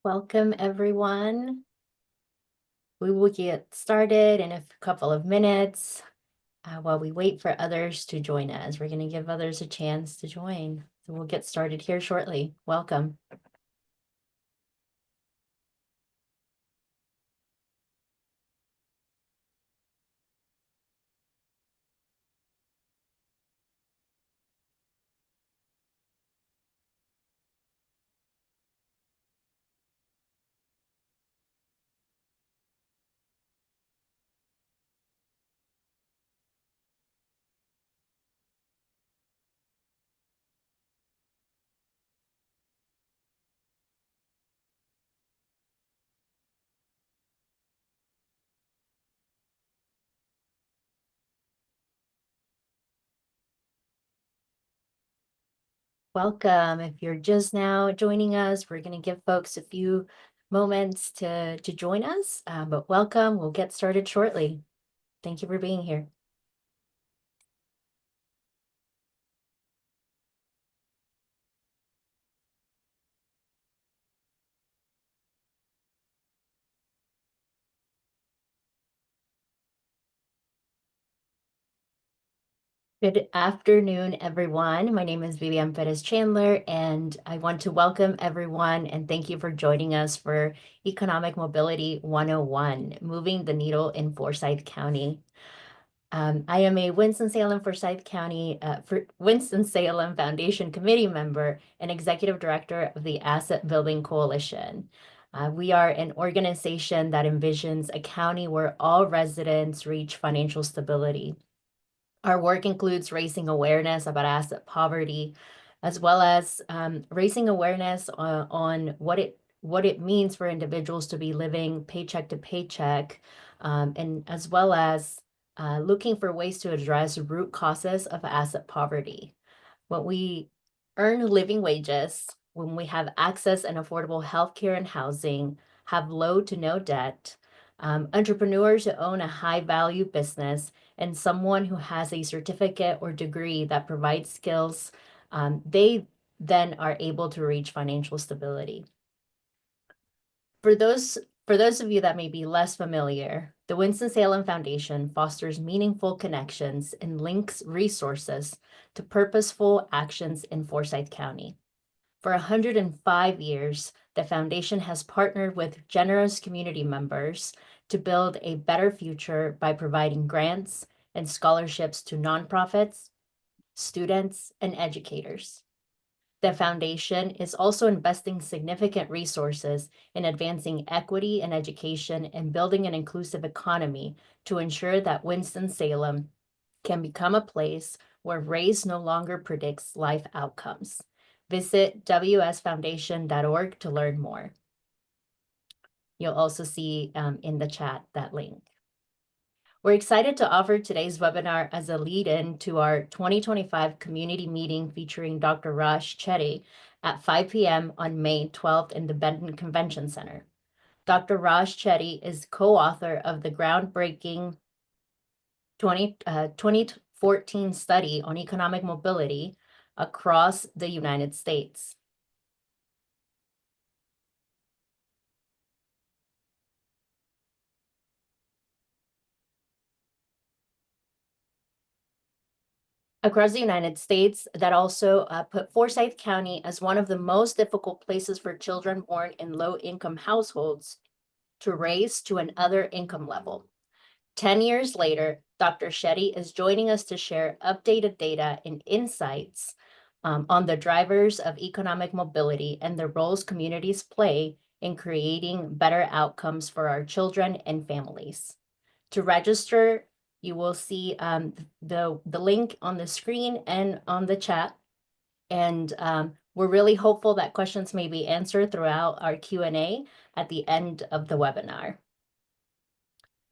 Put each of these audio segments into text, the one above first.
Welcome, everyone. We will get started in a couple of minutes while we wait for others to join us. We're going to give others a chance to join. So we'll get started here shortly. Welcome. Welcome. If you're just now joining us, we're going to give folks a few moments to join us, but welcome. We'll get started shortly. Thank you for being here. Good afternoon, everyone. My name is Vivian Pérez Chandler, and I want to welcome everyone and thank you for joining us for Economic Mobility 101, Moving the Needle in Forsyth County. I am a Winston-Salem Winston-Salem Foundation committee member and executive director of the Asset Building Coalition. We are an organization that envisions a county where all residents reach financial stability. Our work includes raising awareness about asset poverty, as well as raising awareness on what it means for individuals to be living paycheck to paycheck, and as well as looking for ways to address root causes of asset poverty. When we earn living wages, when we have access and affordable healthcare and housing, have low to no debt, entrepreneurs who own a high value business, and someone who has a certificate or degree that provides skills, they then are able to reach financial stability. For those of you that may be less familiar, the Winston-Salem Foundation fosters meaningful connections and links resources to purposeful actions in Forsyth County. For 105 years, the foundation has partnered with generous community members to build a better future by providing grants and scholarships to nonprofits, students, and educators. The foundation is also investing significant resources in advancing equity in education and building an inclusive economy to ensure that Winston-Salem can become a place where race no longer predicts life outcomes. Visit wsfoundation.org to learn more. You'll also see in the chat that link. We're excited to offer today's webinar as a lead-in to our 2025 community meeting featuring Dr. Raj Chetty at 5 p.m. on May 12th in the Benton Convention Center. Dr. Raj Chetty is co-author of the groundbreaking 2014 study on economic mobility across the United States. Across the United States, that also put Forsyth County as one of the most difficult places for children born in low-income households to raise to another income level. 10 years later, Dr. Chetty is joining us to share updated data and insights on the drivers of economic mobility and the roles communities play in creating better outcomes for our children and families. To register, you will see the link on the screen and on the chat. And we're really hopeful that questions may be answered throughout our Q&A at the end of the webinar.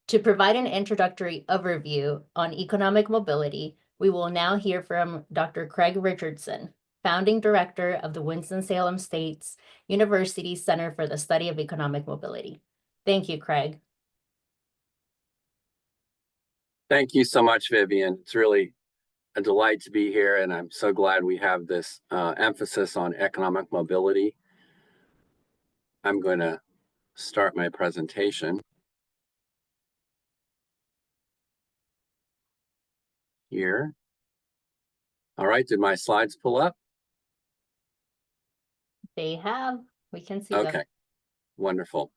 To provide an introductory overview on economic mobility, we will now hear from Dr. Craig Richardson, founding director of the Winston-Salem State University Center for the Study of Economic Mobility. Thank you, Craig. Thank you so much, Vivian. It's really a delight to be here, and I'm so glad we have this emphasis on economic mobility. I'm going to start my presentation here. All right, did my slides pull up? They have. We can see them. Okay, wonderful.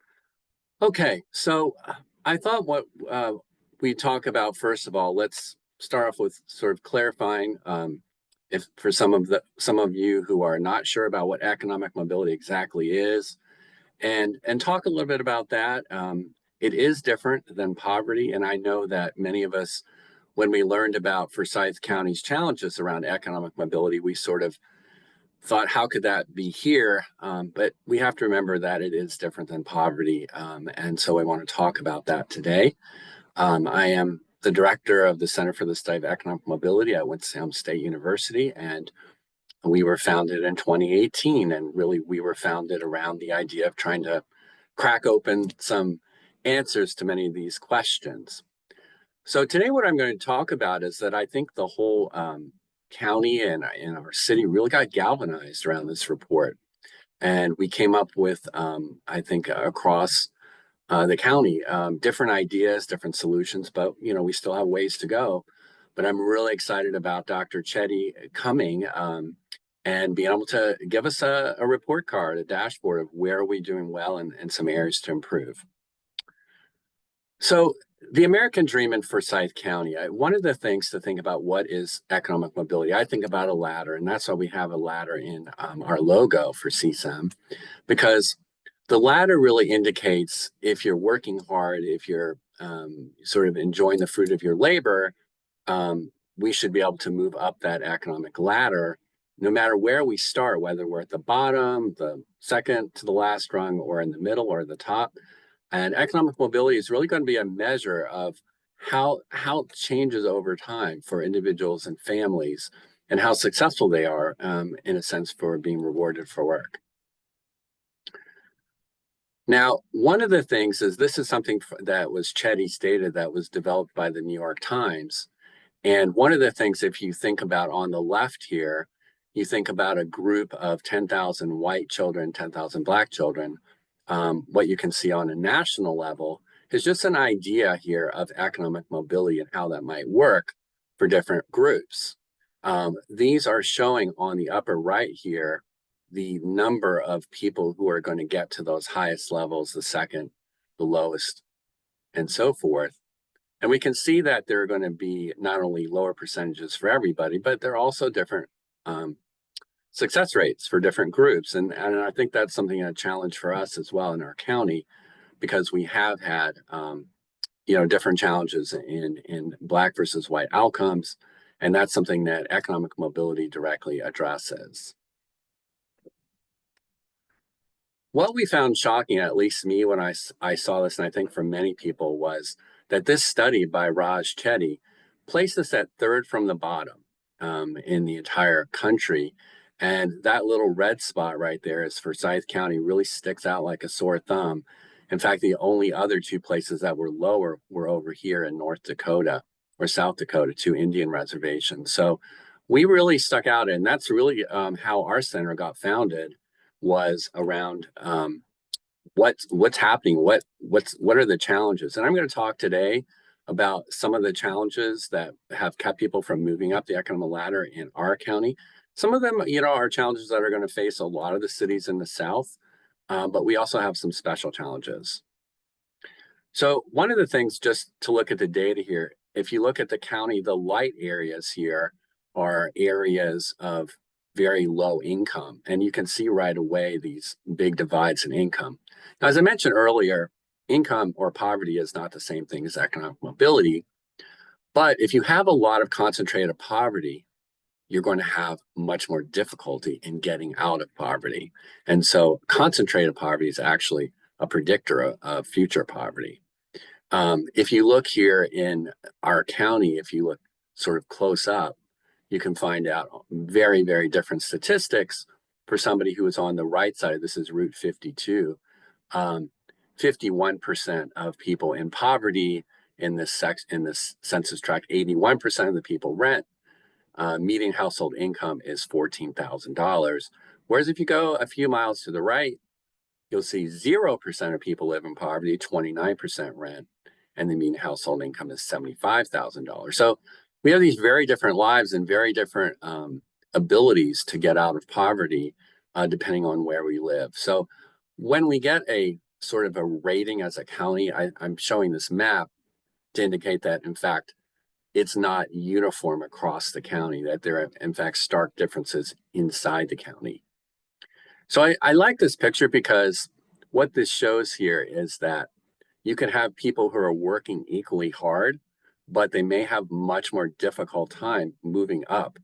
Okay, so I thought what we talk about, first of all, let's start off with sort of clarifying if for some of you who are not sure about what economic mobility exactly is, and talk a little bit about that. It is different than poverty, and I know that many of us, when we learned about Forsyth County's challenges around economic mobility, we sort of thought, how could that be here? But we have to remember that it is different than poverty. And so I want to talk about that today. I am the director of the Center for the Study of Economic Mobility at Winston-Salem State University. And we were founded in 2018. And really, we were founded around the idea of trying to crack open some answers to many of these questions. So today, what I'm going to talk about is that I think the whole county and our city really got galvanized around this report. And we came up with, I think, across the county, different ideas, different solutions, but, we still have ways to go. But I'm really excited about Dr. Chetty coming and being able to give us a report card, a dashboard of where are we doing well and some areas to improve. So the American dream in Forsyth County, one of the things to think about what is economic mobility, I think about a ladder, and that's why we have a ladder in our logo for CSEM, because the ladder really indicates if you're working hard, if you're sort of enjoying the fruit of your labor, we should be able to move up that economic ladder no matter where we start, whether we're at the bottom, the second to the last rung, or in the middle or the top. And economic mobility is really going to be a measure of how it changes over time for individuals and families and how successful they are, in a sense, for being rewarded for work. Now, one of the things is this is something that was Chetty stated that was developed by the New York Times. And one of the things, if you think about on the left here, you think about a group of 10,000 white children, 10,000 Black children. What you can see on a national level is just an idea here of economic mobility and how that might work for different groups. These are showing on the upper right here the number of people who are going to get to those highest levels, the second, the lowest, and so forth. And we can see that there are going to be not only lower percentages for everybody, but there are also different success rates for different groups. And I think that's something, a challenge for us as well in our county, because we have had, different challenges in Black versus white outcomes. And that's something that economic mobility directly addresses. What we found shocking, at least me, when I saw this, and I think for many people, was that this study by Raj Chetty placed us at third from the bottom in the entire country. And that little red spot right there is Forsyth County, really sticks out like a sore thumb. In fact, the only other two places that were lower were over here in North Dakota or South Dakota, two Indian reservations. So we really stuck out, and that's really how our center got founded, was around what's happening, what are the challenges. And I'm going to talk today about some of the challenges that have kept people from moving up the economic ladder in our county. Some of them, are challenges that are going to face a lot of the cities in the South, but we also have some special challenges. So one of the things, just to look at the data here, if you look at the county, the light areas here are areas of very low income. And you can see right away these big divides in income. Now, as I mentioned earlier, income or poverty is not the same thing as economic mobility. But if you have a lot of concentrated poverty, you're going to have much more difficulty in getting out of poverty. And so concentrated poverty is actually a predictor of future poverty. If you look here in our county, if you look sort of close up, you can find out very, very different statistics for somebody who is on the right side. This is Route 52. 51% of people in poverty in this census tract, 81% of the people rent. Median household income is $14,000. Whereas if you go a few miles to the right, you'll see 0% of people live in poverty, 29% rent, and the mean household income is $75,000. So we have these very different lives and very different abilities to get out of poverty, depending on where we live. So when we get a sort of a rating as a county, I'm showing this map to indicate that, in fact, it's not uniform across the county, that there are, in fact, stark differences inside the county. So I like this picture because what this shows here is that you can have people who are working equally hard, but they may have much more difficult time moving up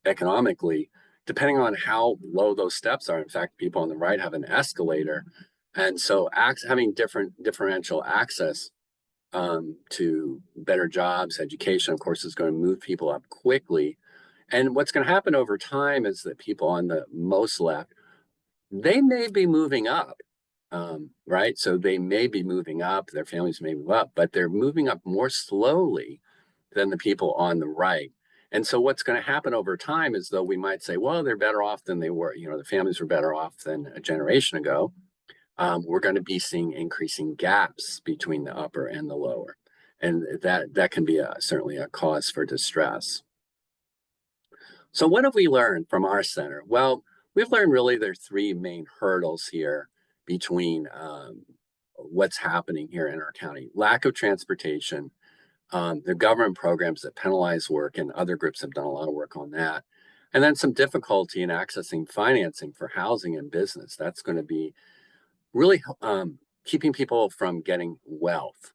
economically, depending on how low those steps are. In fact, people on the right have an escalator. And so having differential access to better jobs, education, of course, is going to move people up quickly. And what's going to happen over time is that people on the most left, they may be moving up, right? So they may be moving up, their families may move up, but they're moving up more slowly than the people on the right. And so what's going to happen over time is, though we might say, well, they're better off than they were, the families were better off than a generation ago. We're going to be seeing increasing gaps between the upper and the lower. And that can be certainly a cause for distress. So what have we learned from our center? Well, we've learned really there are three main hurdles here between what's happening here in our county. Lack of transportation, the government programs that penalize work, and other groups have done a lot of work on that. And then some difficulty in accessing financing for housing and business. That's going to be really keeping people from getting wealth.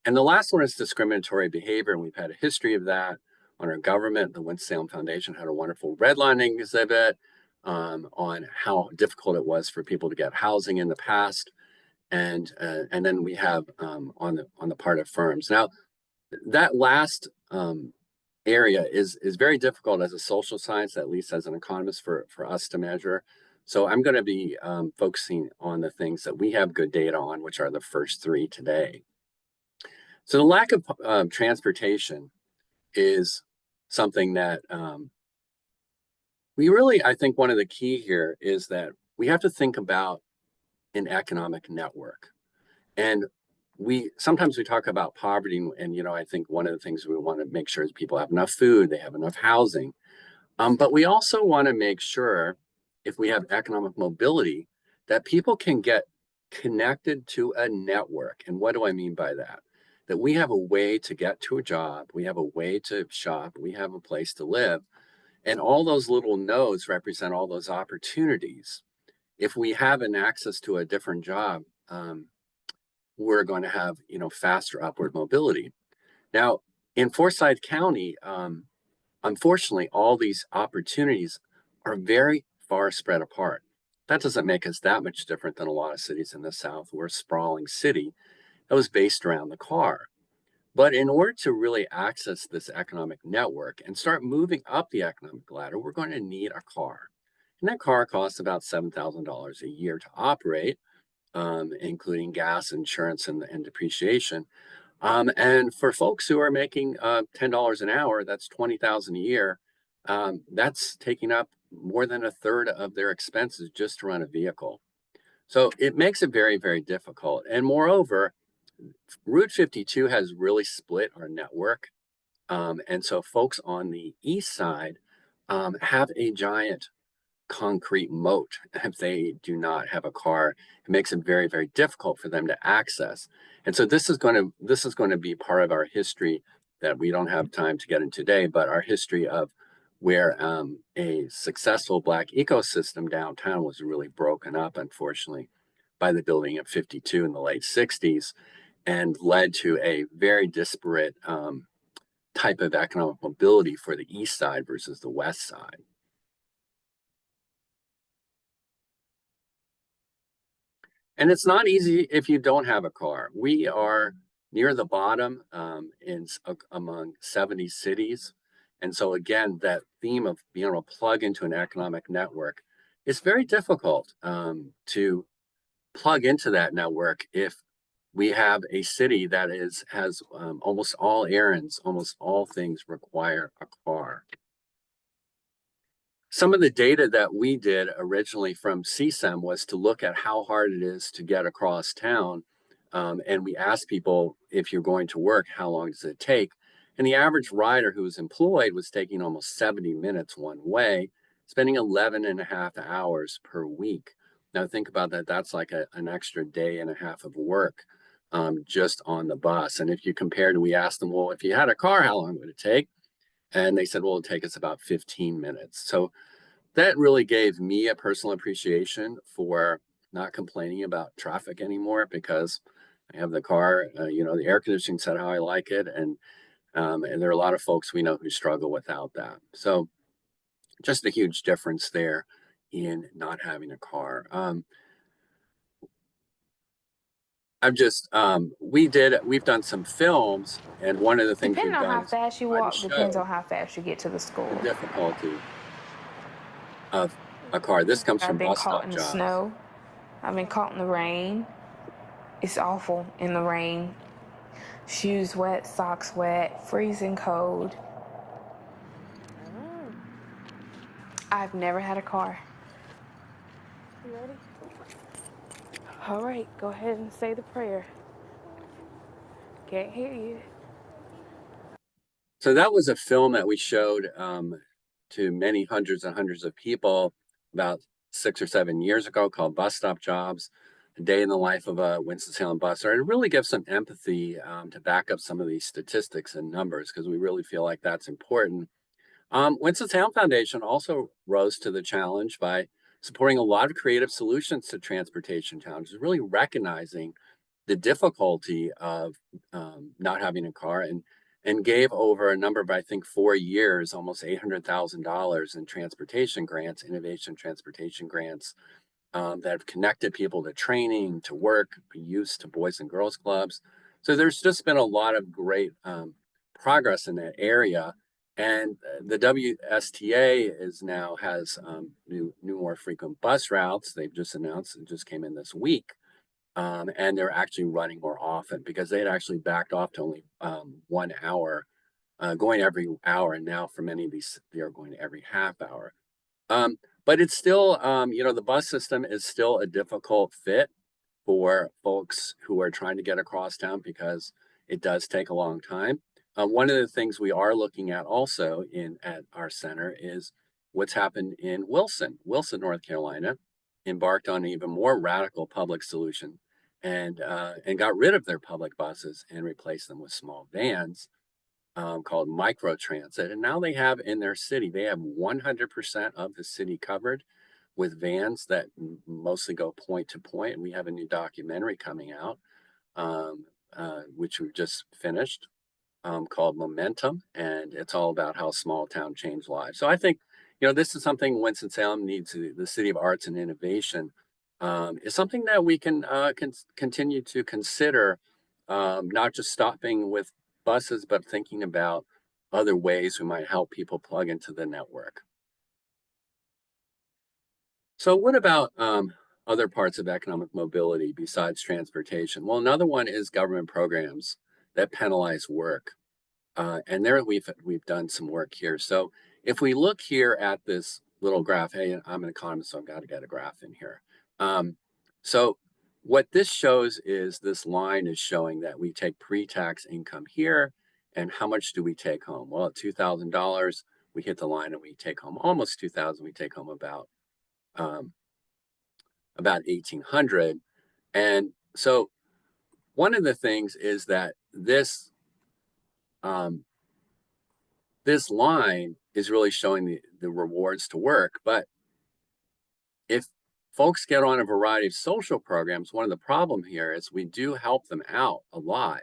And the last one is discriminatory behavior, and we've had a history of that on our government. The Winston-Salem Foundation had a wonderful redlining exhibit on how difficult it was for people to get housing in the past, and then we have on the part of firms. Now, that last area is very difficult as a social science, at least as an economist, for us to measure. So I'm going to be focusing on the things that we have good data on, which are the first three today. So the lack of transportation is something that we really, I think one of the key here is that we have to think about an economic network. And sometimes we talk about poverty, and I think one of the things we want to make sure is people have enough food, they have enough housing. But we also want to make sure, if we have economic mobility, that people can get connected to a network. And what do I mean by that? That we have a way to get to a job, we have a way to shop, we have a place to live. And all those little nodes represent all those opportunities. If we have an access to a different job, we're going to have faster upward mobility. Now, in Forsyth County, unfortunately, all these opportunities are very far spread apart. That doesn't make us that much different than a lot of cities in the South. We're a sprawling city that was based around the car. But in order to really access this economic network and start moving up the economic ladder, we're going to need a car. And that car costs about $7,000 a year to operate, including gas, insurance, and depreciation. And for folks who are making $10 an hour, that's $20,000 a year. That's taking up more than a third of their expenses just to run a vehicle. So it makes it very, very difficult. And moreover, Route 52 has really split our network. And so folks on the east side have a giant concrete moat. If they do not have a car, it makes it very, very difficult for them to access. And so this is going to be part of our history that we don't have time to get into today, but our history of where a successful Black ecosystem downtown was really broken up, unfortunately, by the building of 52 in the late 60s, and led to a very disparate type of economic mobility for the east side versus the west side. And it's not easy if you don't have a car. We are near the bottom among 70 cities. And so again, that theme of being able to plug into an economic network is very difficult to plug into that network if we have a city that has almost all errands, almost all things require a car. Some of the data that we did originally from CSEM was to look at how hard it is to get across town. And we asked people, if you're going to work, how long does it take? And the average rider who was employed was taking almost 70 minutes one way, spending 11 and a half hours per week. Now think about that. That's like an extra day and a half of work just on the bus. And if you compared, we asked them, well, if you had a car, how long would it take? And they said, well, it'll take us about 15 minutes. So that really gave me a personal appreciation for not complaining about traffic anymore because I have the car, the air conditioning set how I like it. And there are a lot of folks we know who struggle without that. So just a huge difference there in not having a car. We've done some films, and one of the things Depending we've on done how is fast you try to walk, depends show on how fast you get to the the school. difficulty of a car. This comes from I've been Bus caught Stop in the Jobs. snow. I've been caught in the rain. It's awful in the rain. Shoes wet, socks wet, freezing cold. I've never had a car. You ready? All right, go ahead and say the prayer. Can't hear you. So that was a film that we showed to many hundreds and hundreds of people about 6 or 7 years ago called Bus Stop Jobs, a day in the life of a Winston-Salem busser. It really gives some empathy to back up some of these statistics and numbers because we really feel like that's important. Winston-Salem Foundation also rose to the challenge by supporting a lot of creative solutions to transportation challenges, really recognizing the difficulty of not having a car and gave over a number of, I think, 4 years, almost $800,000 in transportation grants, innovation transportation grants that have connected people to training, to work, youth, to boys and girls clubs. So there's just been a lot of great progress in that area. And the WSTA is now has new more frequent bus routes. They've just announced, it just came in this week. And they're actually running more often because they had actually backed off to only 1 hour, going every hour. And now for many of these, they are going every half hour. But it's still, the bus system is still a difficult fit for folks who are trying to get across town because it does take a long time. One of the things we are looking at also at our center is what's happened in Wilson, North Carolina, embarked on an even more radical public solution and got rid of their public buses and replaced them with small vans called microtransit. And now they have in their city, they have 100% of the city covered with vans that mostly go point to point. And we have a new documentary coming out, which we've just finished, called Momentum. And it's all about how small town change lives. So I think, this is something Winston-Salem needs, the City of Arts and Innovation, is something that we can continue to consider, not just stopping with buses, but thinking about other ways we might help people plug into the network. So what about other parts of economic mobility besides transportation? Well, another one is government programs that penalize work. And there we've done some work here. So if we look here at this little graph, hey, I'm an economist, so I've got to get a graph in here. So what this shows is this line is showing that we take pre-tax income here, and how much do we take home? Well, at $2,000, we hit the line and we take home almost 2,000. We take home about 1,800. And so one of the things is that this line is really showing the rewards to work. But if folks get on a variety of social programs, one of the problem here is we do help them out a lot.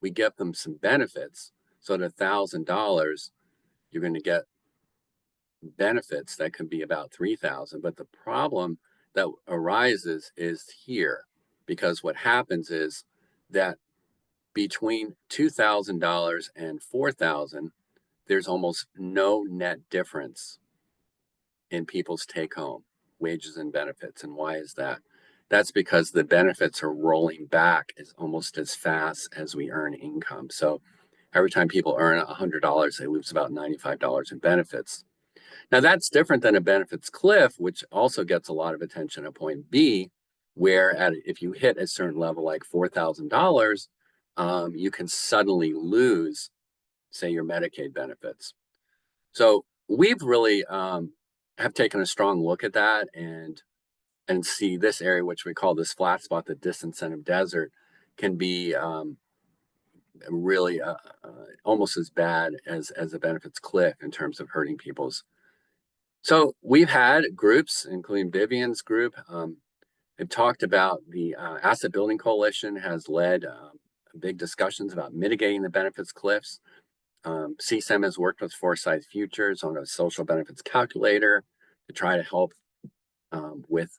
We give them some benefits. So at $1,000, you're going to get benefits that could be about 3,000. But the problem that arises is here, because what happens is that between $2,000 and 4,000, there's almost no net difference in people's take home wages and benefits. And why is that? That's because the benefits are rolling back almost as fast as we earn income. So every time people earn $100, they lose about $95 in benefits. Now that's different than a benefits cliff, which also gets a lot of attention at point B, where if you hit a certain level like $4,000, you can suddenly lose, say, your Medicaid benefits. So we've really have taken a strong look at that and see this area, which we call this flat spot, the disincentive desert, can be really almost as bad as a benefits cliff in terms of hurting people's. So we've had groups, including Vivian's group, have talked about the Asset Building Coalition has led big discussions about mitigating the benefits cliffs. CSEM has worked with Forsyth Futures on a social benefits calculator to try to help with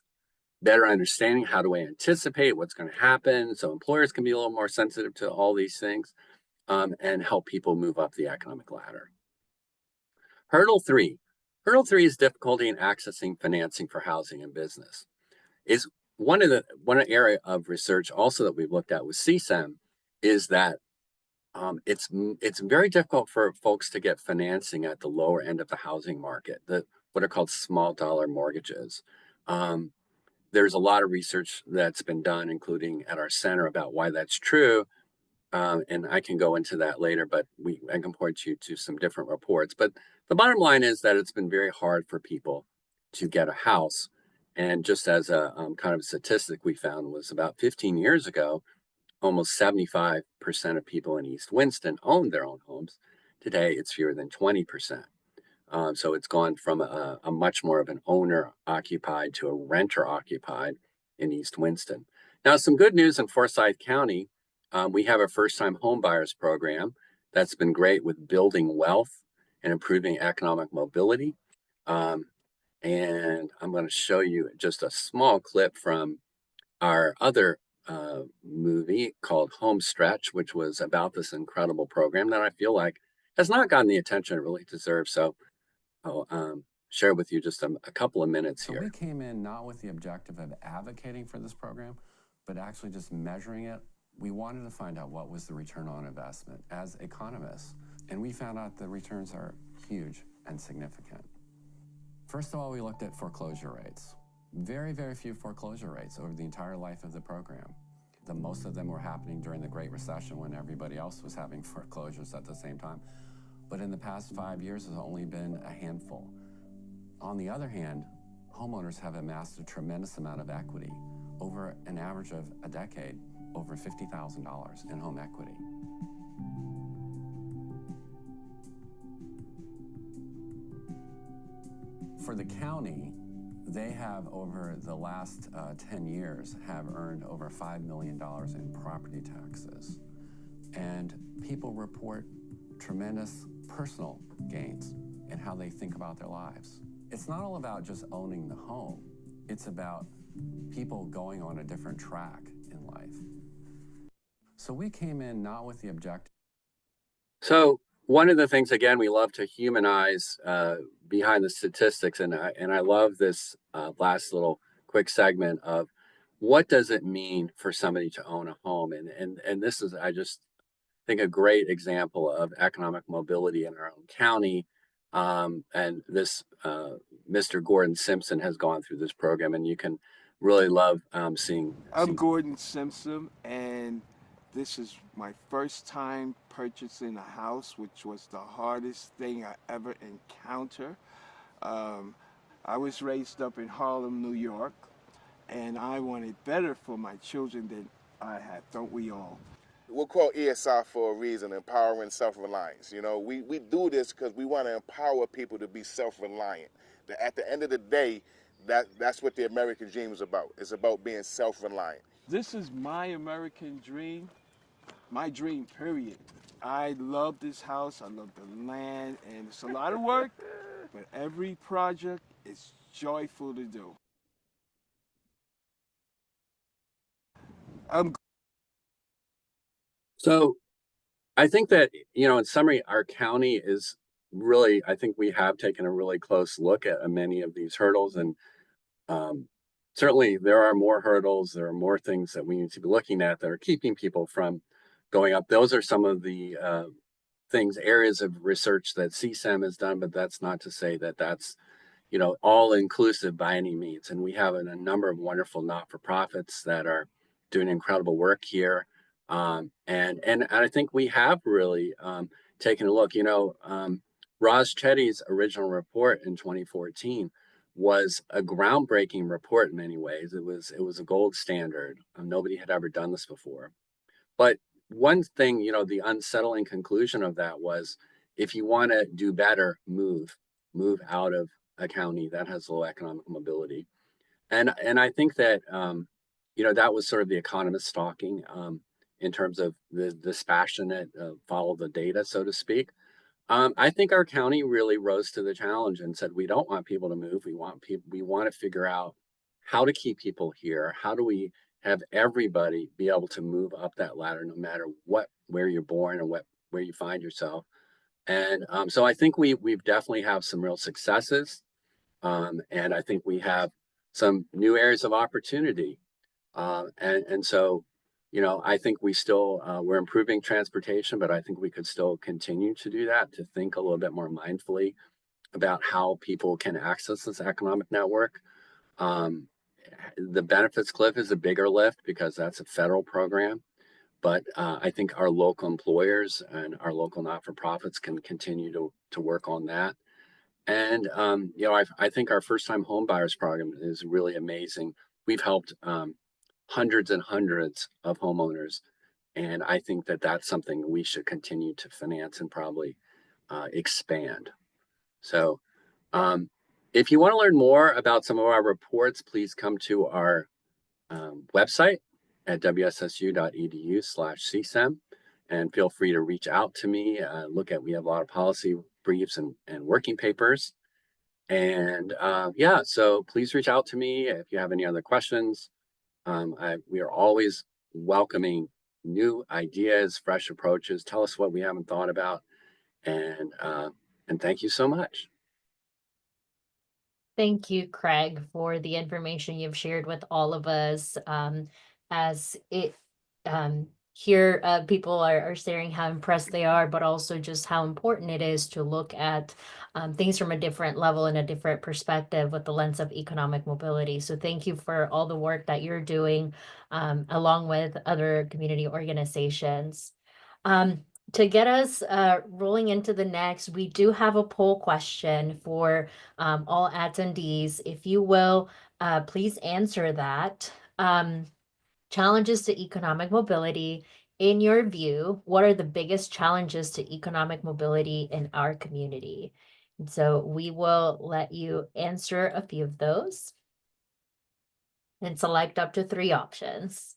better understanding how do we anticipate what's going to happen so employers can be a little more sensitive to all these things and help people move up the economic ladder. Hurdle three is difficulty in accessing financing for housing and business. Is one area of research also that we've looked at with CSEM is that it's very difficult for folks to get financing at the lower end of the housing market, what are called small dollar mortgages. There's a lot of research that's been done, including at our center, about why that's true. And I can go into that later, but I can point you to some different reports. But the bottom line is that it's been very hard for people to get a house. And just as a kind of statistic we found was about 15 years ago, almost 75% of people in East Winston owned their own homes. Today, it's fewer than 20%. So it's gone from a much more of an owner-occupied to a renter-occupied in East Winston. Now, some good news in Forsyth County. We have a first-time home buyers program that's been great with building wealth and improving economic mobility. And I'm going to show you just a small clip from our other movie called Home Stretch, which was about this incredible program that I feel like has not gotten the attention it really deserves. So I'll share with you just a couple of minutes here. So we came in not with the objective of advocating for this program, but actually just measuring it. We wanted to find out what was the return on investment as economists, and we found out the returns are huge and significant. First of all, we looked at foreclosure rates. Very, very few foreclosure rates over the entire life of the program. The most of them were happening during the Great Recession when everybody else was having foreclosures at the same time. But in the past 5 years, there's only been a handful. On the other hand, homeowners have amassed a tremendous amount of equity, over an average of a decade, over $50,000 in home equity. For the county, they have, over the last 10 years, have earned over $5 million in property taxes. And people report tremendous personal gains in how they think about their lives. It's not all about just owning the home. It's about people going on a different track in life. So we came in not with the objective. So one of the things, again, we love to humanize behind the statistics, and I love this last little quick segment of what does it mean for somebody to own a home, and this is, I just think, a great example of economic mobility in our own county. And this Mr. Gordon Simpson has gone through this program, and you can really love seeing. I'm Gordon Simpson, and this is my first time purchasing a house, which was the hardest thing I ever encountered. I was raised up in Harlem, New York, and I wanted better for my children than I had, don't we all? We're called ESR for a reason, empowering self-reliance. You know, we do this because we want to empower people to be self-reliant. At the end of the day, that's what the American dream is about. It's about being self-reliant. This is my American dream, my dream, period. I love this house, I love the land, and it's a lot of work, but every project is joyful to do. So I think that, in summary, our county is really, I think we have taken a really close look at many of these hurdles. And certainly there are more hurdles. There are more things that we need to be looking at that are keeping people from going up. Those are some of the things, areas of research that CSAM has done, but that's not to say that that's, you know, all inclusive by any means. And we have a number of wonderful not-for-profits that are doing incredible work here. And I think we have really taken a look, Roz Chetty's original report in 2014 was a groundbreaking report in many ways. It was a gold standard. Nobody had ever done this before. But one thing, the unsettling conclusion of that was, if you want to do better, move out of a county that has low economic mobility. And I think that, that was sort of the economist talking in terms of the dispassionate follow the data, so to speak. I think our county really rose to the challenge and said, we don't want people to move. We want to figure out how to keep people here. How do we have everybody be able to move up that ladder, no matter where you're born or where you find yourself. And so I think we've definitely have some real successes. And I think we have some new areas of opportunity. And so, I think we're improving transportation, but I think we could still continue to do that, to think a little bit more mindfully about how people can access this economic network. The benefits cliff is a bigger lift because that's a federal program. But I think our local employers and our local not-for-profits can continue to work on that. And, I think our first-time home buyers program is really amazing. We've helped hundreds and hundreds of homeowners. And I think that that's something we should continue to finance and probably expand. So if you want to learn more about some of our reports, please come to our website at wssu.edu/csem, and feel free to reach out to me. We have a lot of policy briefs and working papers. And so please reach out to me if you have any other questions. We are always welcoming new ideas, fresh approaches. Tell us what we haven't thought about. And thank you so much. Thank you, Craig, for the information you've shared with all of us. As it here, people are sharing how impressed they are, but also just how important it is to look at things from a different level and a different perspective with the lens of economic mobility. So thank you for all the work that you're doing along with other community organizations. To get us rolling into the next, we do have a poll question for all attendees. If you will, please answer that. Challenges to economic mobility. In your view, what are the biggest challenges to economic mobility in our community? And so we will let you answer a few of those and select up to 3 options.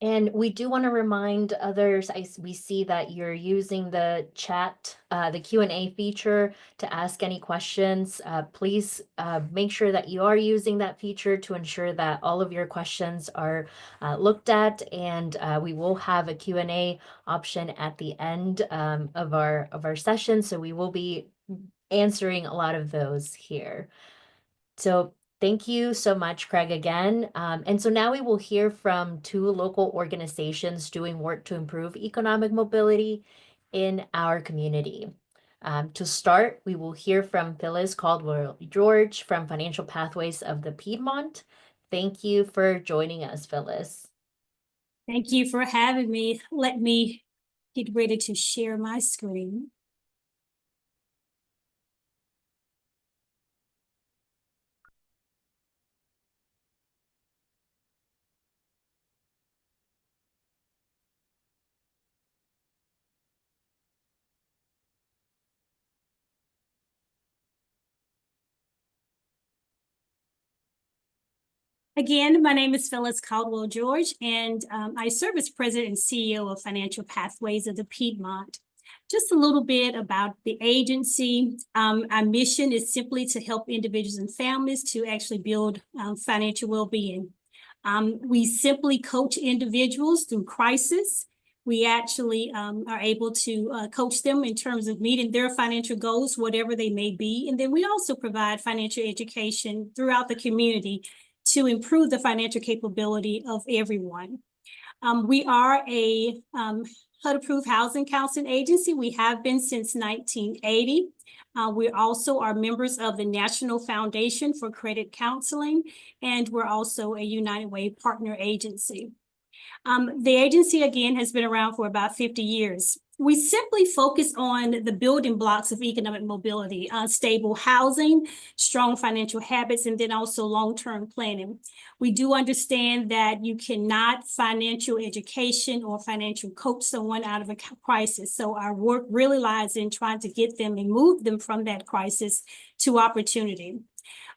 And we do want to remind others, we see that you're using the chat, the Q&A feature to ask any questions. Please make sure that you are using that feature to ensure that all of your questions are looked at, and we will have a Q&A option at the end of our session. So we will be answering a lot of those here. So thank you so much, Craig, again. And so now we will hear from 2 local organizations doing work to improve economic mobility in our community. To start, we will hear from Phyllis Caldwell-George from Financial Pathways of the Piedmont. Thank you for joining us, Phyllis. Thank you for having me. Let me get ready to share my screen. Again, my name is Phyllis Caldwell-George, and I serve as president and CEO of Financial Pathways of the Piedmont. Just a little bit about the agency. Our mission is simply to help individuals and families to actually build financial well-being. We simply coach individuals through crisis. We actually are able to coach them in terms of meeting their financial goals, whatever they may be. And then we also provide financial education throughout the community to improve the financial capability of everyone. We are a HUD-approved housing counseling agency. We have been since 1980. We also are members of the National Foundation for Credit Counseling, and we're also a United Way partner agency. The agency, again, has been around for about 50 years. We simply focus on the building blocks of economic mobility, stable housing, strong financial habits, and then also long-term planning. We do understand that you cannot financial education or financial coach someone out of a crisis. So our work really lies in trying to get them and move them from that crisis to opportunity.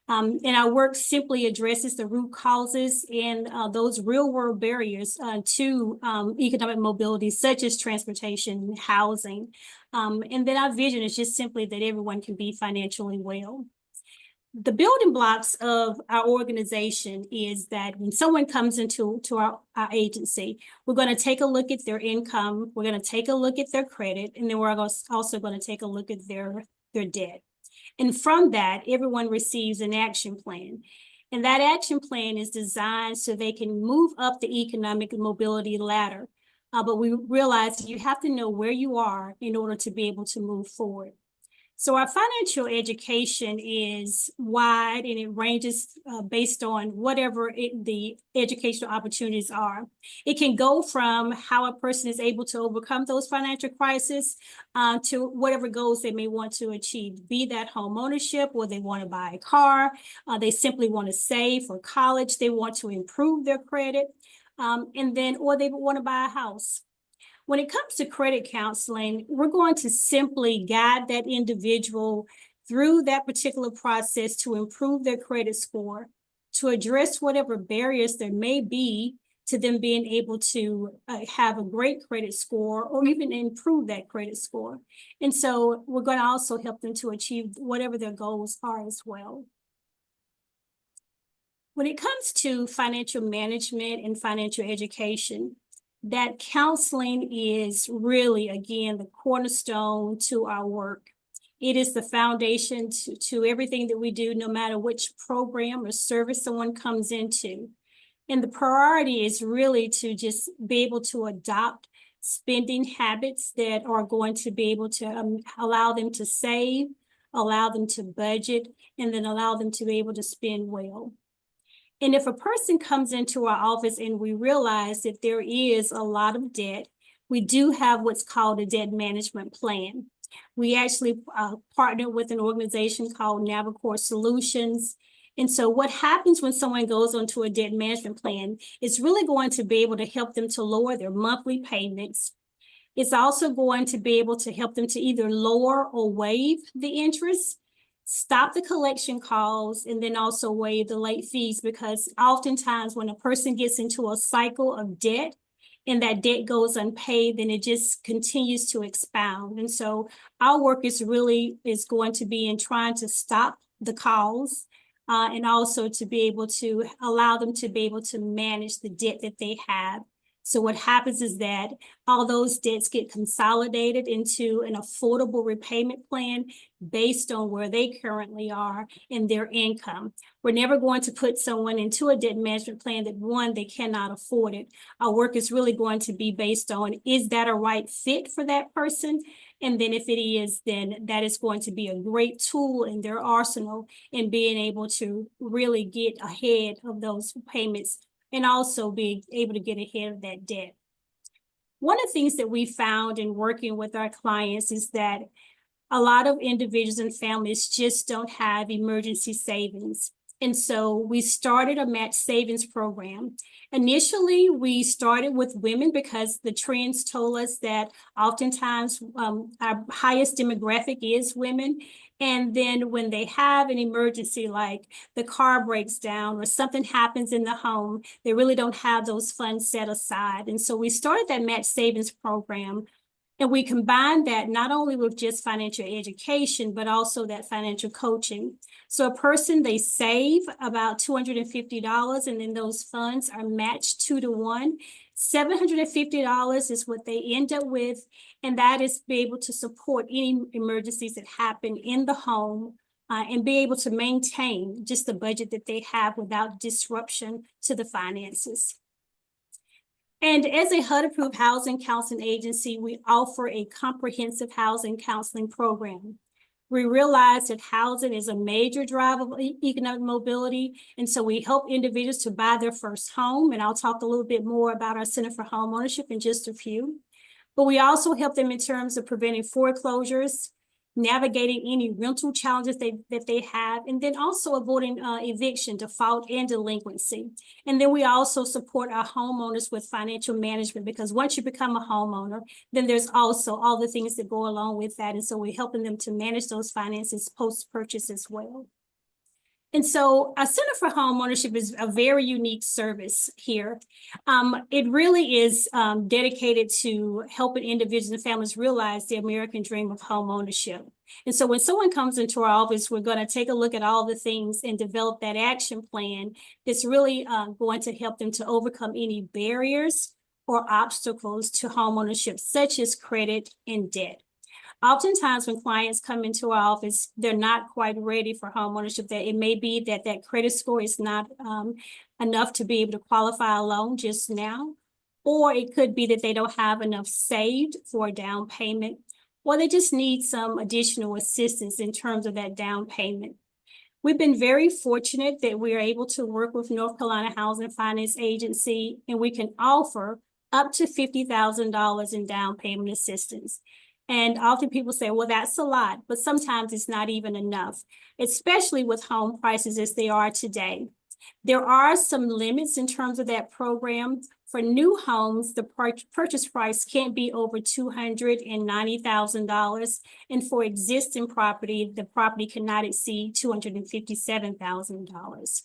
And our work simply addresses the root causes and those real world barriers to economic mobility, such as transportation, housing. And then our vision is just simply that everyone can be financially well. The building blocks of our organization is that when someone comes into our agency, we're going to take a look at their income, we're going to take a look at their credit, and then we're also going to take a look at their debt. And from that, everyone receives an action plan. And that action plan is designed so they can move up the economic mobility ladder. But we realize you have to know where you are in order to be able to move forward. So our financial education is wide, and it ranges based on whatever the educational opportunities are. It can go from how a person is able to overcome those financial crises to whatever goals they may want to achieve, be that home ownership, or they want to buy a car, they simply want to save for college, they want to improve their credit, or they want to buy a house. When it comes to credit counseling, we're going to simply guide that individual through that particular process to improve their credit score, to address whatever barriers there may be to them being able to have a great credit score or even improve that credit score. And so we're going to also help them to achieve whatever their goals are as well. When it comes to financial management and financial education, that counseling is really, again, the cornerstone to our work. It is the foundation to everything that we do, no matter which program or service someone comes into. And the priority is really to just be able to adopt spending habits that are going to be able to allow them to save, allow them to budget, and then allow them to be able to spend well. And if a person comes into our office and we realize that there is a lot of debt, we do have what's called a debt management plan. We actually partner with an organization called Navicor Solutions. And so what happens when someone goes onto a debt management plan is really going to be able to help them to lower their monthly payments. It's also going to be able to help them to either lower or waive the interest, stop the collection calls, and then also waive the late fees, because oftentimes when a person gets into a cycle of debt and that debt goes unpaid, then it just continues to expound. And so our work is going to be in trying to stop the calls and also to be able to allow them to be able to manage the debt that they have. So what happens is that all those debts get consolidated into an affordable repayment plan based on where they currently are in their income. We're never going to put someone into a debt management plan that, one, they cannot afford it. Our work is really going to be based on, is that a right fit for that person? And then if it is, then that is going to be a great tool in their arsenal in being able to really get ahead of those payments and also be able to get ahead of that debt. One of the things that we found in working with our clients is that a lot of individuals and families just don't have emergency savings. And so we started a match savings program. Initially, we started with women because the trends told us that oftentimes our highest demographic is women. And then when they have an emergency, like the car breaks down or something happens in the home, they really don't have those funds set aside. And so we started that match savings program And we combine that not only with just financial education, but also that financial coaching. So a person, they save about $250, and then those funds are matched 2-to-1. $750 is what they end up with, and that is be able to support any emergencies that happen in the home, and be able to maintain just the budget that they have without disruption to the finances. And as a HUD-approved housing counseling agency, we offer a comprehensive housing counseling program. We realize that housing is a major driver of economic mobility, and so we help individuals to buy their first home, and I'll talk a little bit more about our Center for Homeownership in just a few. But we also help them in terms of preventing foreclosures, navigating any rental challenges that they have, and then also avoiding eviction, default, and delinquency. And then we also support our homeowners with financial management, because once you become a homeowner, then there's also all the things that go along with that. And so we're helping them to manage those finances post-purchase as well. And so our Center for Homeownership is a very unique service here. It really is dedicated to helping individuals and families realize the American dream of homeownership. And so when someone comes into our office, we're going to take a look at all the things and develop that action plan that's really going to help them to overcome any barriers or obstacles to homeownership, such as credit and debt. Oftentimes when clients come into our office, they're not quite ready for homeownership. That it may be that that credit score is not enough to be able to qualify a loan just now, or it could be that they don't have enough saved for a down payment, or they just need some additional assistance in terms of that down payment. We've been very fortunate that we are able to work with North Carolina Housing Finance Agency, and we can offer up to $50,000 in down payment assistance. And often people say, well, that's a lot, but sometimes it's not even enough, especially with home prices as they are today. There are some limits in terms of that program. For new homes, the purchase price can't be over $290,000. And for existing property, the property cannot exceed $257,000.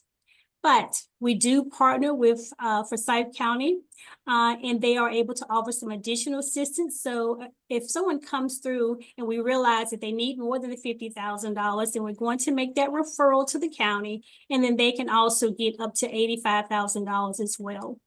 But we do partner with Forsyth County, and they are able to offer some additional assistance. So if someone comes through and we realize that they need more than the $50,000, then we're going to make that referral to the county, and then they can also get up to $85,000 as well.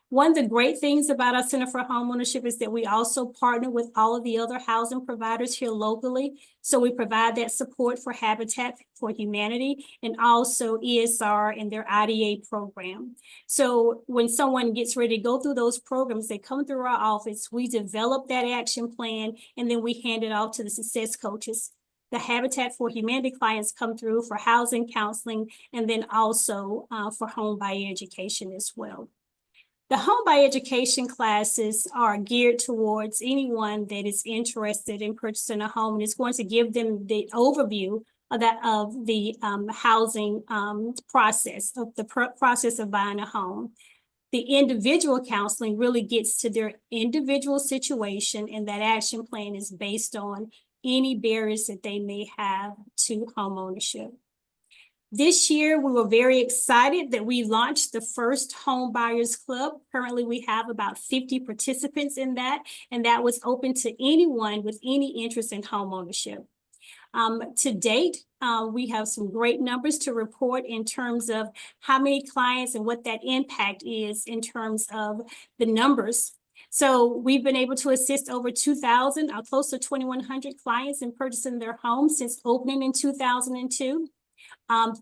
One of the great things about our Center for Homeownership is that we also partner with all of the other housing providers here locally. So we provide that support for Habitat for Humanity and also ESR and their IDA program. So when someone gets ready to go through those programs, they come through our office, we develop that action plan, and then we hand it off to the success coaches. The Habitat for Humanity clients come through for housing counseling, and then also for home buyer education as well. The home buyer education classes are geared towards anyone that is interested in purchasing a home, and it's going to give them the overview of the housing process, of the process of buying a home. The individual counseling really gets to their individual situation, and that action plan is based on any barriers that they may have to homeownership. This year, we were very excited that we launched the first Home Buyers Club. Currently, we have about 50 participants in that, and that was open to anyone with any interest in homeownership. To date, we have some great numbers to report in terms of how many clients and what that impact is in terms of the numbers. So we've been able to assist over 2,000, close to 2,100 clients in purchasing their homes since opening in 2002.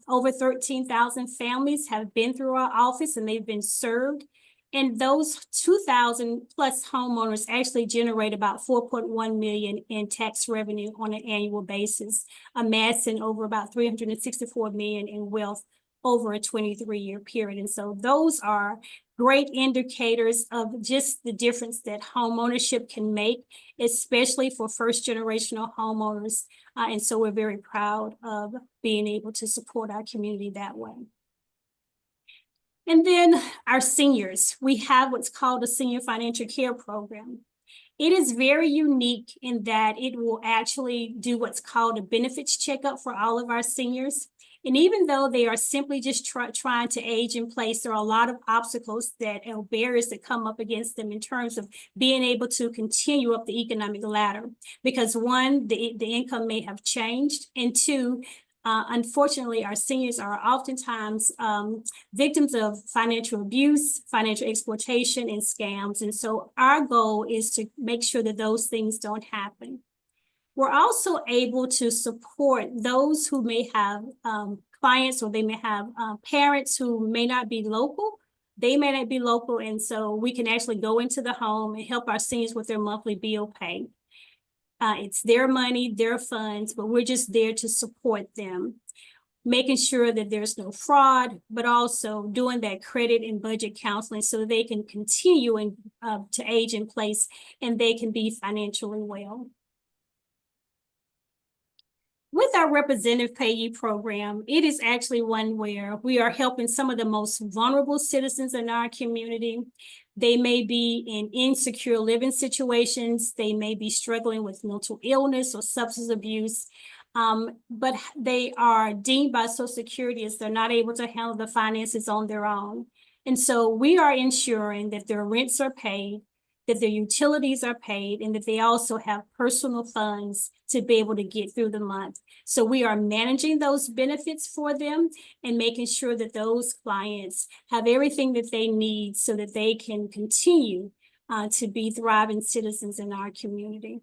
Over 13,000 families have been through our office and they've been served. And those 2,000 plus homeowners actually generate about $4.1 million in tax revenue on an annual basis, amassing over about $364 million in wealth over a 23-year period. And so those are great indicators of just the difference that homeownership can make, especially for first-generational homeowners. And so we're very proud of being able to support our community that way. And then our seniors, we have what's called a senior financial care program. It is very unique in that it will actually do what's called a benefits checkup for all of our seniors. And even though they are simply just trying to age in place, there are a lot of obstacles and barriers that come up against them in terms of being able to continue up the economic ladder. Because one, the income may have changed, and two, unfortunately, our seniors are oftentimes victims of financial abuse, financial exploitation, and scams. And so our goal is to make sure that those things don't happen. We're also able to support those who may have clients, or they may have parents who may not be local. They may not be local, and so we can actually go into the home and help our seniors with their monthly bill pay. It's their money, their funds, but we're just there to support them, making sure that there's no fraud, but also doing that credit and budget counseling so they can continue to age in place and they can be financially well. With our representative payee program, it is actually one where we are helping some of the most vulnerable citizens in our community. They may be in insecure living situations. They may be struggling with mental illness or substance abuse, but they are deemed by Social Security as they're not able to handle the finances on their own. And so we are ensuring that their rents are paid, that their utilities are paid, and that they also have personal funds to be able to get through the month. So we are managing those benefits for them and making sure that those clients have everything that they need so that they can continue to be thriving citizens in our community.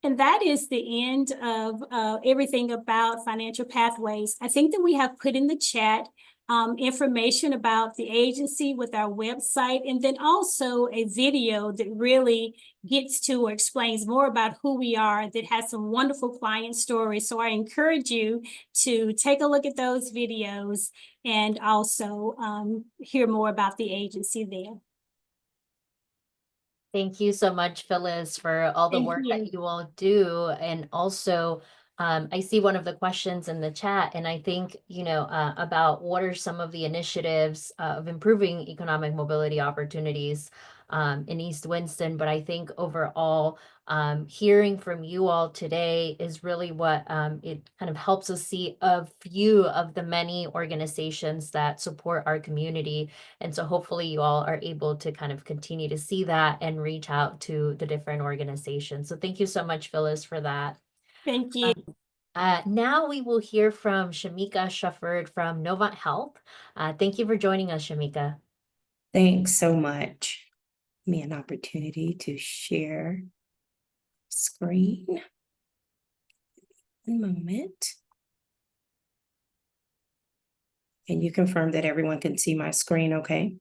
And that is the end of everything about Financial Pathways. I think that we have put in the chat information about the agency with our website, and then also a video that really gets to or explains more about who we are, that has some wonderful client stories. So I encourage you to take a look at those videos and also hear more about the agency there. Thank you so much, Phyllis, for all the work that you all do. And also, I see one of the questions in the chat, and I think, about what are some of the initiatives of improving economic mobility opportunities in East Winston. But I think overall, hearing from you all today is really what it kind of helps us see a few of the many organizations that support our community. And so hopefully you all are able to kind of continue to see that and reach out to the different organizations. So thank you so much, Phyllis, for that. Thank you. Now we will hear from Shemeka Shufford from Novant Health. Thank you for joining us, Shemeka. Thanks so much. Give me an opportunity to share screen. One moment. Can you confirm that everyone can see my screen okay?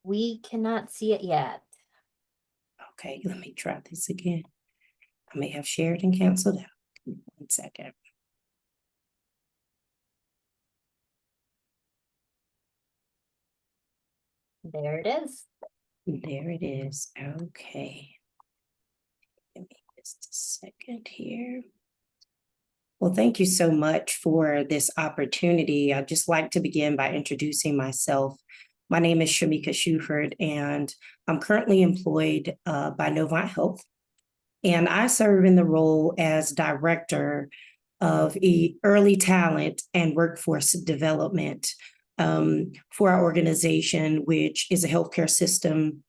We cannot see it yet. Okay, let me try this again. I may have shared and canceled out. 1 second. There it is. There it is. Okay. Give me just a second here. Well, thank you so much for this opportunity. I'd just like to begin by introducing myself. My name is Shemeka Shufford, and I'm currently employed by Novant Health. And I serve in the role as Director of Early Talent and Workforce Development for our organization, which is a healthcare system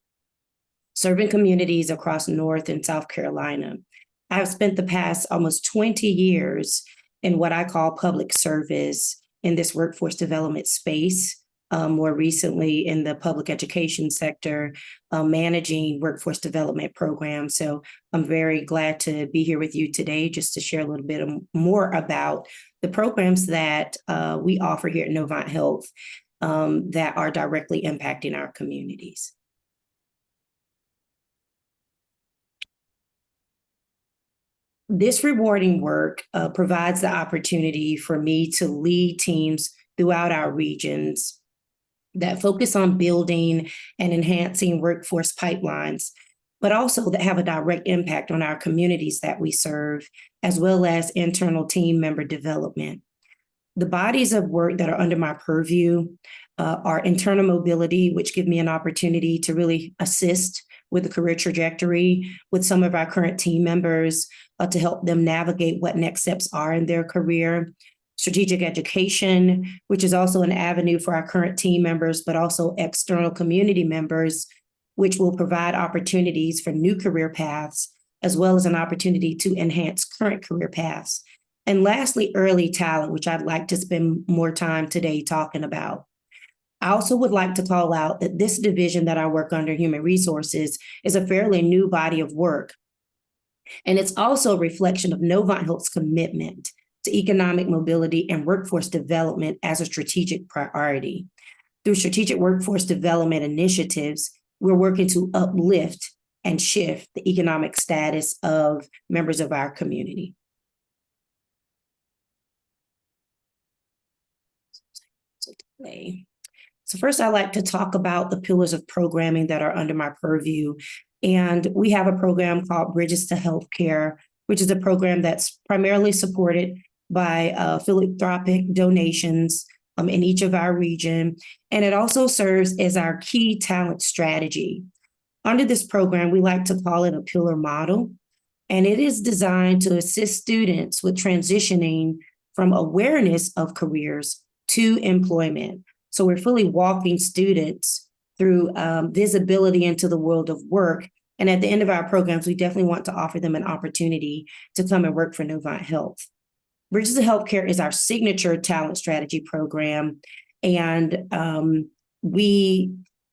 serving communities across North and South Carolina. I've spent the past almost 20 years in what I call public service in this workforce development space. More recently in the public education sector, managing workforce development programs. So I'm very glad to be here with you today just to share a little bit more about the programs that we offer here at Novant Health that are directly impacting our communities. This rewarding work provides the opportunity for me to lead teams throughout our regions that focus on building and enhancing workforce pipelines, but also that have a direct impact on our communities that we serve, as well as internal team member development. The bodies of work that are under my purview are internal mobility, which give me an opportunity to really assist with the career trajectory with some of our current team members to help them navigate what next steps are in their career. Strategic education, which is also an avenue for our current team members, but also external community members, which will provide opportunities for new career paths, as well as an opportunity to enhance current career paths. And lastly, early talent, which I'd like to spend more time today talking about. I also would like to call out that this division that I work under, Human Resources, is a fairly new body of work. And it's also a reflection of Novant Health's commitment to economic mobility and workforce development as a strategic priority. Through strategic workforce development initiatives, we're working to uplift and shift the economic status of members of our community. So first, I'd like to talk about the pillars of programming that are under my purview. And we have a program called Bridges to Healthcare, which is a program that's primarily supported by philanthropic donations in each of our region. And it also serves as our key talent strategy. Under this program, we like to call it a pillar model. And it is designed to assist students with transitioning from awareness of careers to employment. So we're fully walking students through visibility into the world of work. And at the end of our programs, we definitely want to offer them an opportunity to come and work for Novant Health. Bridges to Healthcare is our signature talent strategy program. And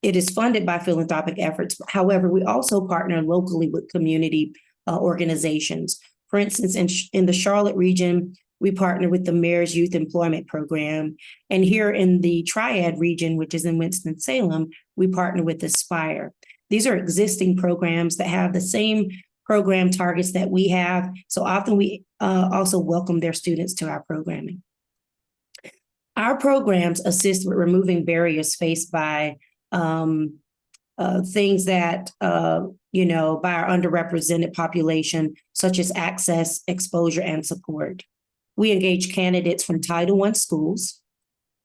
it is funded by philanthropic efforts. However, we also partner locally with community organizations. For instance, in the Charlotte region, we partner with the Mayor's Youth Employment Program. And here in the Triad region, which is in Winston-Salem, we partner with Aspire. These are existing programs that have the same program targets that we have. So often we also welcome their students to our programming. Our programs assist with removing barriers faced by things that, by our underrepresented population, such as access, exposure, and support. We engage candidates from Title I schools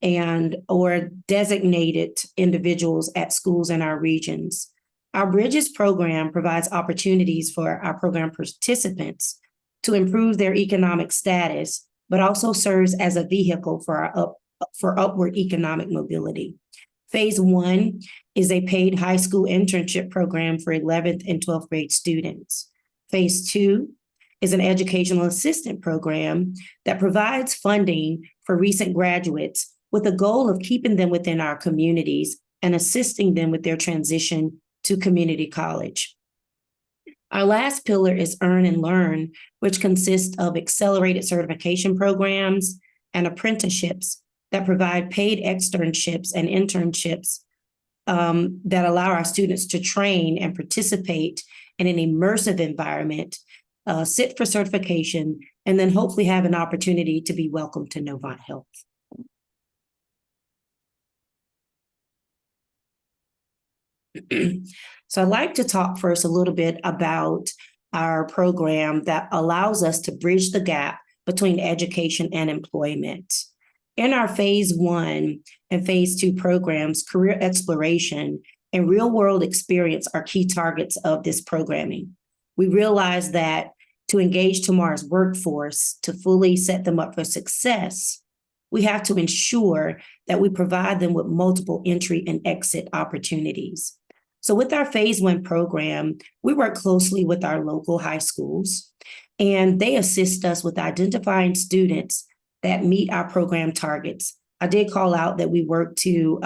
or designated individuals at schools in our regions. Our Bridges program provides opportunities for our program participants to improve their economic status, but also serves as a vehicle for upward economic mobility. Phase 1 is a paid high school internship program for 11th and 12th grade students. Phase 2 is an educational assistant program that provides funding for recent graduates with the goal of keeping them within our communities and assisting them with their transition to community college. Our last pillar is Earn and Learn, which consists of accelerated certification programs and apprenticeships that provide paid externships and internships that allow our students to train and participate in an immersive environment, sit for certification, and then hopefully have an opportunity to be welcomed to Novant Health. So I'd like to talk first a little bit about our program that allows us to bridge the gap between education and employment. In our Phase 1 and Phase 2 programs, career exploration and real-world experience are key targets of this programming. We realize that to engage tomorrow's workforce, to fully set them up for success, we have to ensure that we provide them with multiple entry and exit opportunities. So with our Phase 1 program, we work closely with our local high schools, and they assist us with identifying students that meet our program targets. I did call out that we work to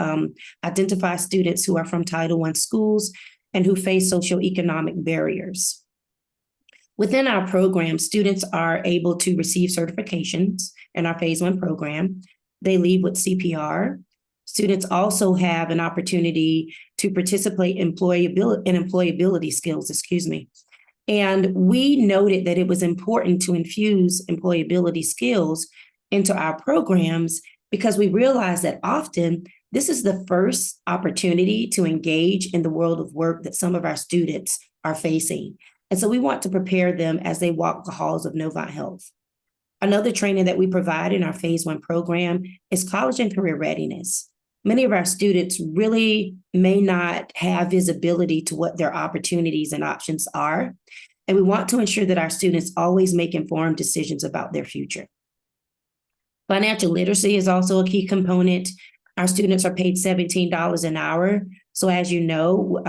identify students who are from Title I schools and who face socioeconomic barriers. Within our program, students are able to receive certifications in our Phase 1 program. They leave with CPR. Students also have an opportunity to participate in employability skills, And we noted that it was important to infuse employability skills into our programs because we realized that often this is the first opportunity to engage in the world of work that some of our students are facing. And so we want to prepare them as they walk the halls of Novant Health. Another training that we provide in our Phase 1 program is college and career readiness. many of our students really may not have visibility to what their opportunities and options are. And we want to ensure that our students always make informed decisions about their future. Financial literacy is also a key component. Our students are paid $17 an hour. So as you know,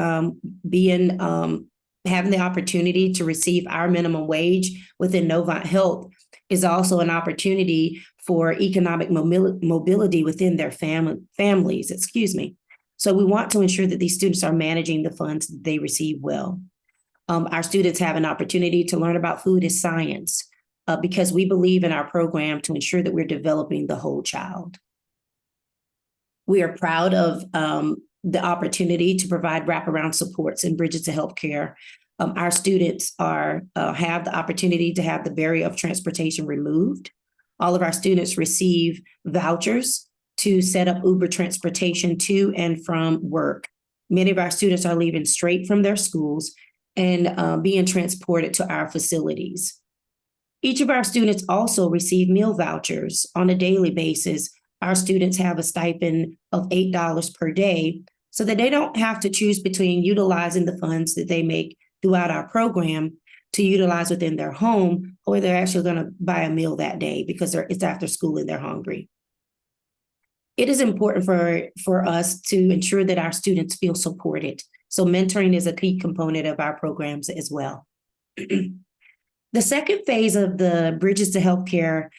having the opportunity to receive our minimum wage within Novant Health is also an opportunity for economic mobility within their families. So we want to ensure that these students are managing the funds that they receive well. Our students have an opportunity to learn about food as science because we believe in our program to ensure that we're developing the whole child. We are proud of the opportunity to provide wraparound supports and bridges to healthcare. Our students have the opportunity to have the barrier of transportation removed. All of our students receive vouchers to set up Uber transportation to and from work. Many of our students are leaving straight from their schools and being transported to our facilities. Each of our students also receive meal vouchers on a daily basis. Our students have a stipend of $8 per day so that they don't have to choose between utilizing the funds that they make throughout our program to utilize within their home, or they're actually going to buy a meal that day because it's after school and they're hungry. It is important for us to ensure that our students feel supported. So mentoring is a key component of our programs as well. The second phase of the Bridges to Healthcare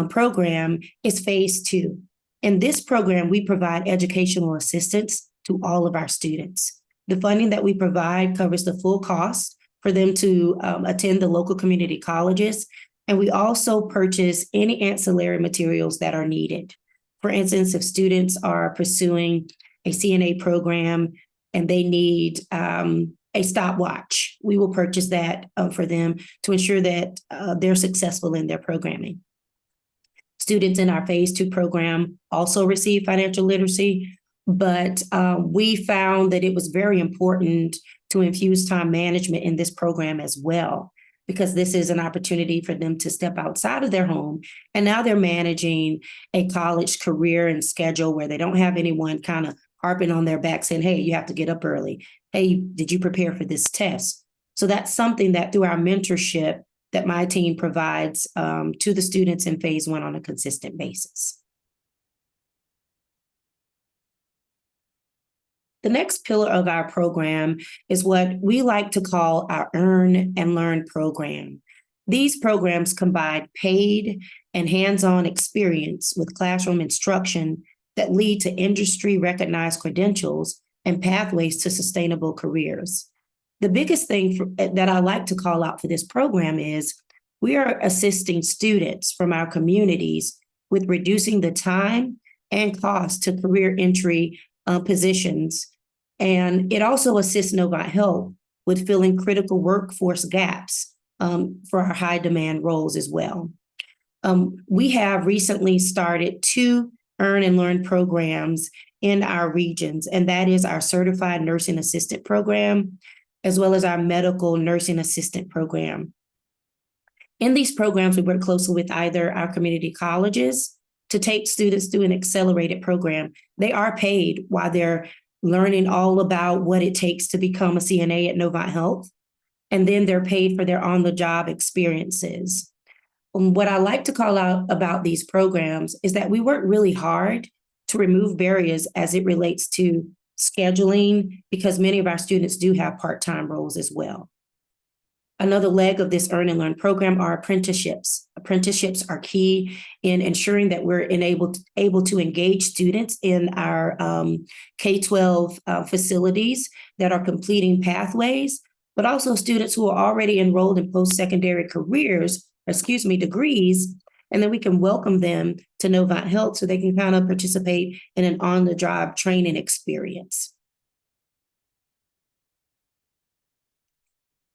program is phase 2. In this program, we provide educational assistance to all of our students. The funding that we provide covers the full cost for them to attend the local community colleges, and we also purchase any ancillary materials that are needed. For instance, if students are pursuing a CNA program and they need a stopwatch, we will purchase that for them to ensure that they're successful in their programming. Students in our phase 2 program also receive financial literacy, but we found that it was very important to infuse time management in this program as well, because this is an opportunity for them to step outside of their home. And now they're managing a college career and schedule where they don't have anyone kind of harping on their back saying, hey, you have to get up early. Hey, did you prepare for this test? So that's something that through our mentorship that my team provides to the students in phase 1 on a consistent basis. The next pillar of our program is what we like to call our Earn and Learn program. These programs combine paid and hands-on experience with classroom instruction that lead to industry-recognized credentials and pathways to sustainable careers. The biggest thing that I like to call out for this program is we are assisting students from our communities with reducing the time and cost to career entry positions. And it also assists Novant Health with filling critical workforce gaps for our high demand roles as well. We have recently started 2 Earn and Learn programs in our regions, and that is our Certified Nursing Assistant program, as well as our Medical Nursing Assistant program. In these programs, we work closely with either our community colleges to take students through an accelerated program. They are paid while they're learning all about what it takes to become a CNA at Novant Health, and then they're paid for their on-the-job experiences. What I like to call out about these programs is that we work really hard to remove barriers as it relates to scheduling, because many of our students do have part-time roles as well. Another leg of this Earn and Learn program are apprenticeships. Apprenticeships are key in ensuring that we're able to engage students in our K-12 facilities that are completing pathways, but also students who are already enrolled in post-secondary degrees, and then we can welcome them to Novant Health so they can kind of participate in an on-the-job training experience.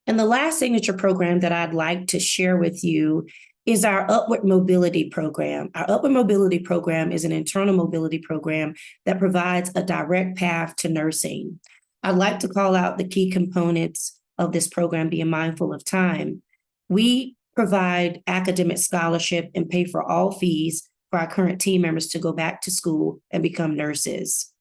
And the last signature program that I'd like to share with you is our Upward Mobility program. Our Upward Mobility program is an internal mobility program that provides a direct path to nursing. I'd like to call out the key components of this program, being mindful of time. We provide academic scholarship and pay for all fees for our current team members to go back to school and become nurses.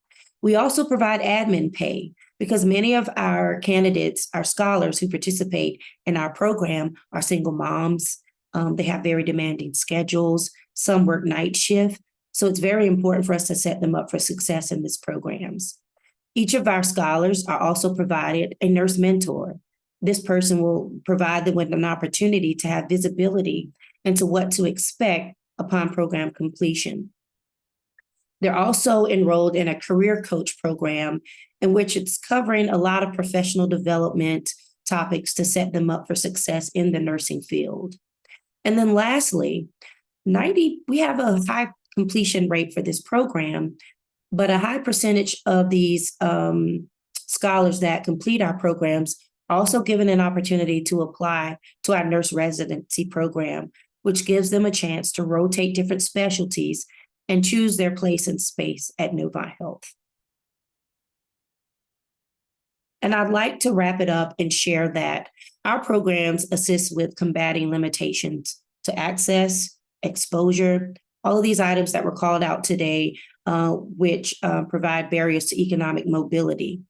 We also provide admin pay because many of our candidates, our scholars who participate in our program are single moms. They have very demanding schedules. Some work night shift. So it's very important for us to set them up for success in these programs. Each of our scholars are also provided a nurse mentor. This person will provide them with an opportunity to have visibility into what to expect upon program completion. They're also enrolled in a career coach program in which it's covering a lot of professional development topics to set them up for success in the nursing field. And then lastly, we have a high completion rate for this program, but a high percentage of these scholars that complete our programs are also given an opportunity to apply to our nurse residency program, which gives them a chance to rotate different specialties and choose their place in space at Novant Health. And I'd like to wrap it up and share that our programs assist with combating limitations to access, exposure, all of these items that were called out today, which provide barriers to economic mobility.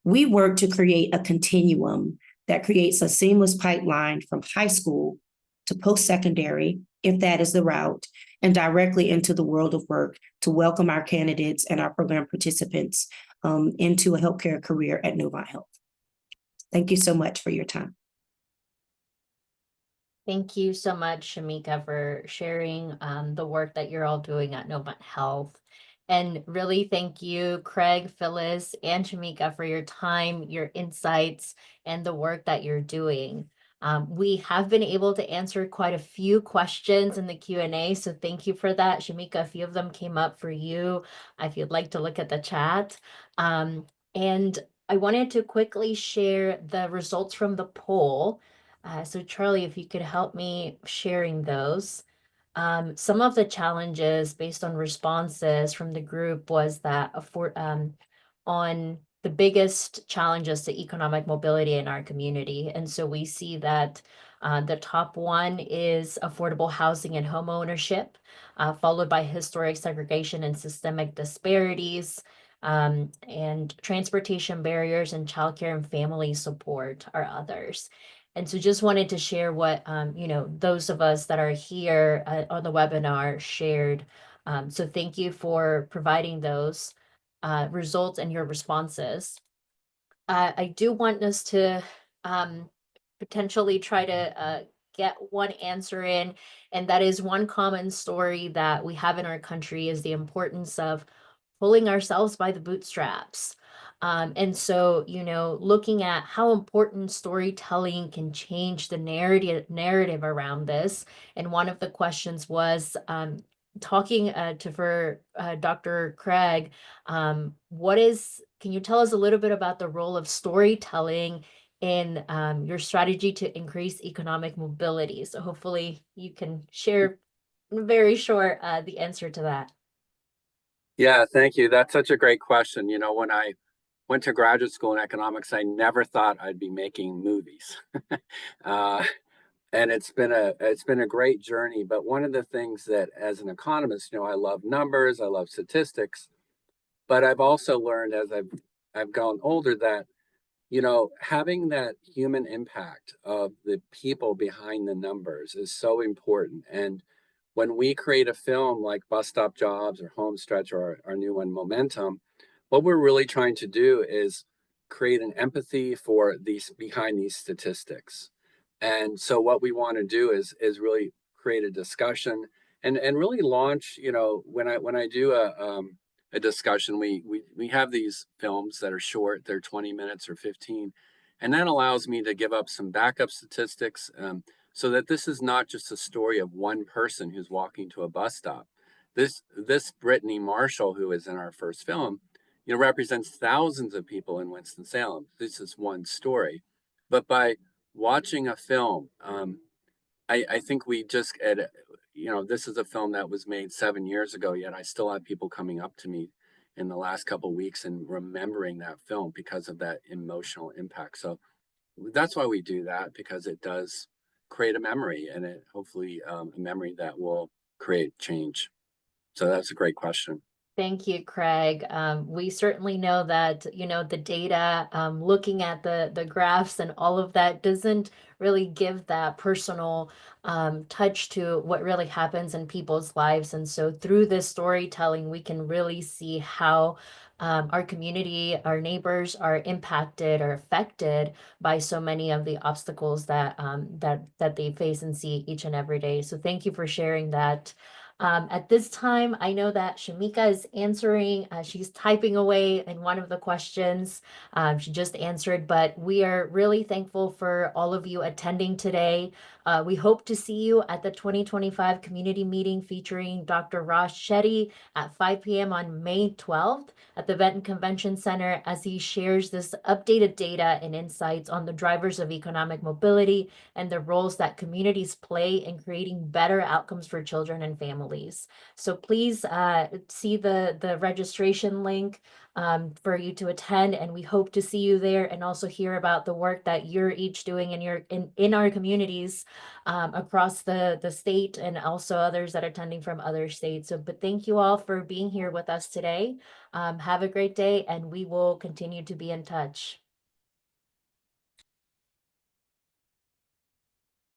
We work to create a continuum that creates a seamless pipeline from high school to post-secondary, if that is the route, and directly into the world of work to welcome our candidates and our program participants into a healthcare career at Novant Health. Thank you so much for your time. Thank you so much, Shemeka, for sharing the work that you're all doing at Novant Health. And really thank you, Craig, Phyllis, and Shemeka for your time, your insights, and the work that you're doing. We have been able to answer quite a few questions in the Q&A, so thank you for that. Shemeka, a few of them came up for you, if you'd like to look at the chat. And I wanted to quickly share the results from the poll. So Charlie, if you could help me sharing those. Some of the challenges based on responses from the group was that on the biggest challenges to economic mobility in our community. And so we see that the top one is affordable housing and home ownership, followed by historic segregation and systemic disparities, and transportation barriers and childcare and family support are others. And so just wanted to share what, those of us that are here on the webinar shared. So thank you for providing those results and your responses. I do want us to potentially try to get one answer in, and that is one common story that we have in our country is the importance of pulling ourselves by the bootstraps. And so, looking at how important storytelling can change the narrative around this. And one of the questions was talking for Dr. Craig, can you tell us a little bit about the role of storytelling in your strategy to increase economic mobility? So hopefully you can share very short the answer to that. Yeah, thank you. That's such a great question. When I went to graduate school in economics, I never thought I'd be making movies. And it's been a great journey. But one of the things that as an economist, I love numbers, I love statistics, but I've also learned as I've gone older that, having that human impact of the people behind the numbers is so important. And when we create a film like Bus Stop Jobs or Homestretch or our new one, Momentum, what we're really trying to do is create an empathy for these behind these statistics. And so what we want to do is really create a discussion and really launch, when I do a discussion, we have these films that are short, they're 20 minutes or 15, and that allows me to give up some backup statistics, so that this is not just a story of one person who's walking to a bus stop. This Brittany Marshall, who is in our first film, represents thousands of people in Winston-Salem. This is one story. But by watching a film, I think we just, this is a film that was made 7 years ago, yet I still have people coming up to me in the last couple of weeks and remembering that film because of that emotional impact. So that's why we do that, because it does create a memory, and it hopefully a memory that will create change. So that's a great question. Thank you, Craig. We certainly know that, the data, looking at the graphs and all of that doesn't really give that personal touch to what really happens in people's lives. And so through this storytelling, we can really see how our community, our neighbors are impacted or affected by so many of the obstacles that they face and see each and every day. So thank you for sharing that. At this time, I know that Shemeka is answering. She's typing away in one of the questions she just answered, but we are really thankful for all of you attending today. We hope to see you at the 2025 community meeting featuring Dr. Raj Shetty at 5 p.m. on May 12th at the Benton Convention Center as he shares this updated data and insights on the drivers of economic mobility and the roles that communities play in creating better outcomes for children and families. So please see the registration link for you to attend, and we hope to see you there and also hear about the work that you're each doing in our communities across the state and also others that are attending from other states. So, but thank you all for being here with us today. Have a great day, and we will continue to be in touch.